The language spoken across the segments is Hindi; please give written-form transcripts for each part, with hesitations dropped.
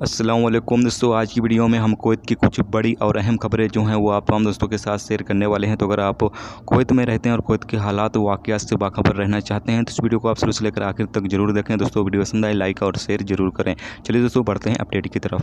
अस्सलाम वालेकुम दोस्तों, आज की वीडियो में हम कुवैत की कुछ बड़ी और अहम खबरें जो हैं वो आप तमाम दोस्तों के साथ शेयर करने वाले हैं। तो अगर आप कुवैत में रहते हैं और कुवैत के हालात वाक़यात से बाखबर रहना चाहते हैं तो इस वीडियो को आप शुरू से लेकर आखिर तक जरूर देखें। दोस्तों वीडियो पसंद आए लाइक और शेयर जरूर करें। चलिए दोस्तों बढ़ते हैं अपडेट की तरफ।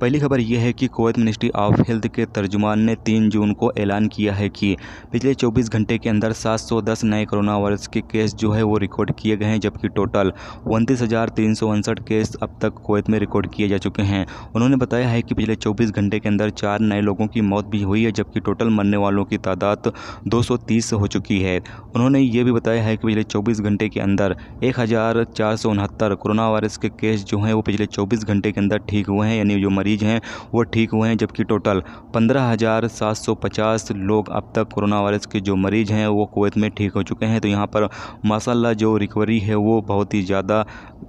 पहली खबर यह है कि कुवैत मिनिस्ट्री ऑफ हेल्थ के तर्जुमान ने 3 जून को ऐलान किया है कि पिछले 24 घंटे के अंदर 710 नए कोरोना वायरस के केस जो है वो रिकॉर्ड किए गए हैं, जबकि टोटल 29,359 केस अब तक कुवैत में रिकॉर्ड किए जा चुके हैं। उन्होंने बताया है कि पिछले 24 घंटे के अंदर 4 नए लोगों की मौत भी हुई है, जबकि टोटल मरने वालों की तादाद 230 हो चुकी है। उन्होंने ये भी बताया है कि पिछले 24 घंटे के अंदर 1,469 कोरोना वायरस के केस जो हैं वो पिछले 24 घंटे के अंदर ठीक हुए हैं, यानी जो मरीज हैं वो ठीक हुए हैं, जबकि टोटल 15,750 लोग अब तक कोरोना वायरस के जो मरीज हैं वो कुवैत में ठीक हो चुके हैं। तो यहाँ पर माशाल्लाह जो रिकवरी है वो बहुत ही ज़्यादा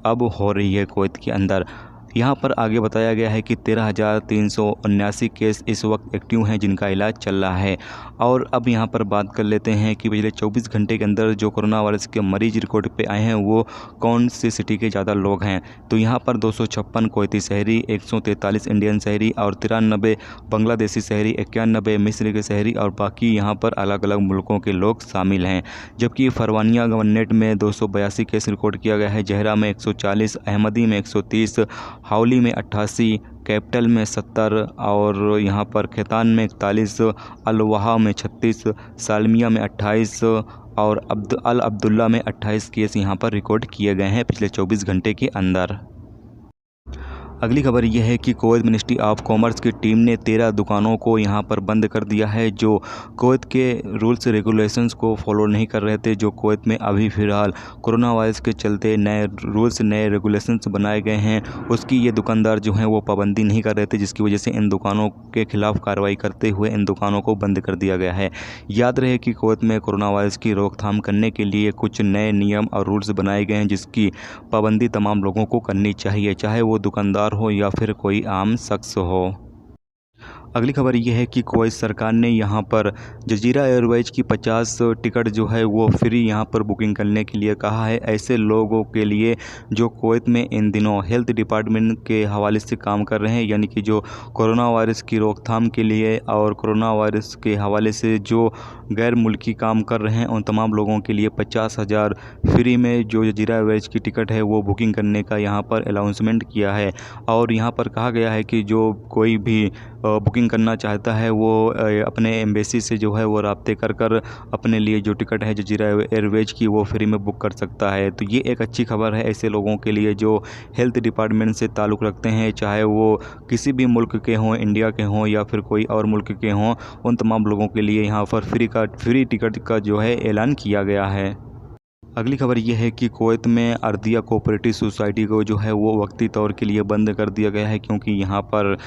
अब हो रही है कुवैत के अंदर। यहाँ पर आगे बताया गया है कि 13,379 केस इस वक्त एक्टिव हैं जिनका इलाज चल रहा है। और अब यहाँ पर बात कर लेते हैं कि पिछले 24 घंटे के अंदर जो कोरोना वायरस के मरीज रिकॉर्ड पे आए हैं वो कौन सी सिटी के ज़्यादा लोग हैं। तो यहाँ पर 256 कुवैती शहरी, 143 इंडियन शहरी और 93 बांग्लादेशी शहरी, 91 मिस्र के शहरी और बाकी यहाँ पर अलग अलग मुल्कों के लोग शामिल हैं। जबकि फरवानिया गवर्नमेंट में 282 केस रिकॉर्ड किया गया है, जहरा में 140, अहमदी में 130, हावली में 88, कैपिटल में 70 और यहाँ पर खैतान में 41, अल-वहा में 36, सालमिया में 28 और अल अब्दुल्ला में 28 केस यहाँ पर रिकॉर्ड किए गए हैं पिछले 24 घंटे के अंदर। अगली खबर यह है कि कुवैत मिनिस्ट्री ऑफ कॉमर्स की टीम ने 13 दुकानों को यहाँ पर बंद कर दिया है जो कुवैत के रूल्स रेगुलेशंस को फॉलो नहीं कर रहे थे। जो कुवैत में अभी फ़िलहाल कोरोना वायरस के चलते नए रूल्स नए रेगुलेशंस बनाए गए हैं, उसकी ये दुकानदार जो हैं वो पाबंदी नहीं कर रहे थे, जिसकी वजह से इन दुकानों के खिलाफ़ कार्रवाई करते हुए इन दुकानों को बंद कर दिया गया है। याद रहे कि कुवैत में कोरोना वायरस की रोकथाम करने के लिए कुछ नए नियम और रूल्स बनाए गए हैं जिसकी पाबंदी तमाम लोगों को करनी चाहिए, चाहे वो दुकानदार हो या फिर कोई आम शख्स हो। अगली खबर यह है कि कुवैत सरकार ने यहाँ पर जजीरा एयरवेज की 50 टिकट जो है वो फ्री यहाँ पर बुकिंग करने के लिए कहा है, ऐसे लोगों के लिए जो कुवैत में इन दिनों हेल्थ डिपार्टमेंट के हवाले से काम कर रहे हैं, यानी कि जो कोरोना वायरस की रोकथाम के लिए और कोरोना वायरस के हवाले से जो गैर मुल्की काम कर रहे हैं उन तमाम लोगों के लिए 50,000 फ्री में जो जजीरा एयरवेज की टिकट है वो बुकिंग करने का यहाँ पर अनाउंसमेंट किया है। और यहाँ पर कहा गया है कि जो कोई भी बुकिंग करना चाहता है वो अपने एम्बेसी से जो है वो राब्ते कर अपने लिए जो टिकट है जजीरा एयरवेज की वो फ्री में बुक कर सकता है। तो ये एक अच्छी खबर है ऐसे लोगों के लिए जो हेल्थ डिपार्टमेंट से ताल्लुक़ रखते हैं, चाहे वो किसी भी मुल्क के हों, इंडिया के हों या फिर कोई और मुल्क के हों, उन तमाम लोगों के लिए यहाँ पर फ्री टिकट का जो है ऐलान किया गया है। अगली खबर यह है कि कुवैत में अर्दिया कोऑपरेटिव सोसाइटी को जो है वो वक्ती तौर के लिए बंद कर दिया गया है, क्योंकि यहाँ पर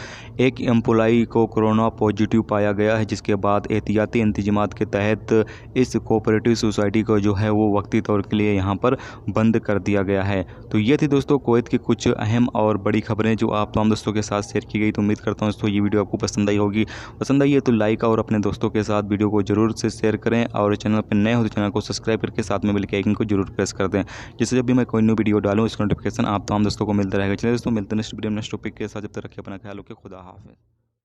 एक एम्प्लॉई को कोरोना पॉजिटिव पाया गया है, जिसके बाद एहतियाती इंतजामात के तहत इस कोऑपरेटिव सोसाइटी को जो है वो वक्ती तौर के लिए यहाँ पर बंद कर दिया गया है। तो ये थी दोस्तों कुवैत की कुछ अहम और बड़ी खबरें जो आप तमाम दोस्तों के साथ शेयर की गई। तो उम्मीद करता हूँ दोस्तों ये वीडियो आपको पसंद आई होगी। पसंद आई है तो लाइक और अपने दोस्तों के साथ वीडियो को ज़रूर से शेयर करें और चैनल पर नए हो तो चैनल को सब्सक्राइब करके साथ में बेल के आइकन को जरूर प्रेस कर दें, जिससे जब भी मैं कोई न्यू वीडियो डालूं इसका नोटिफिकेशन आप तमाम दोस्तों को मिलता रहेगा। चलिए दोस्तों मिलते हैं नेक्स्ट वीडियो में नेक्स्ट टॉपिक के साथ। जब तक रखिए अपना ख्याल रखिए। खुदा हाफिज़।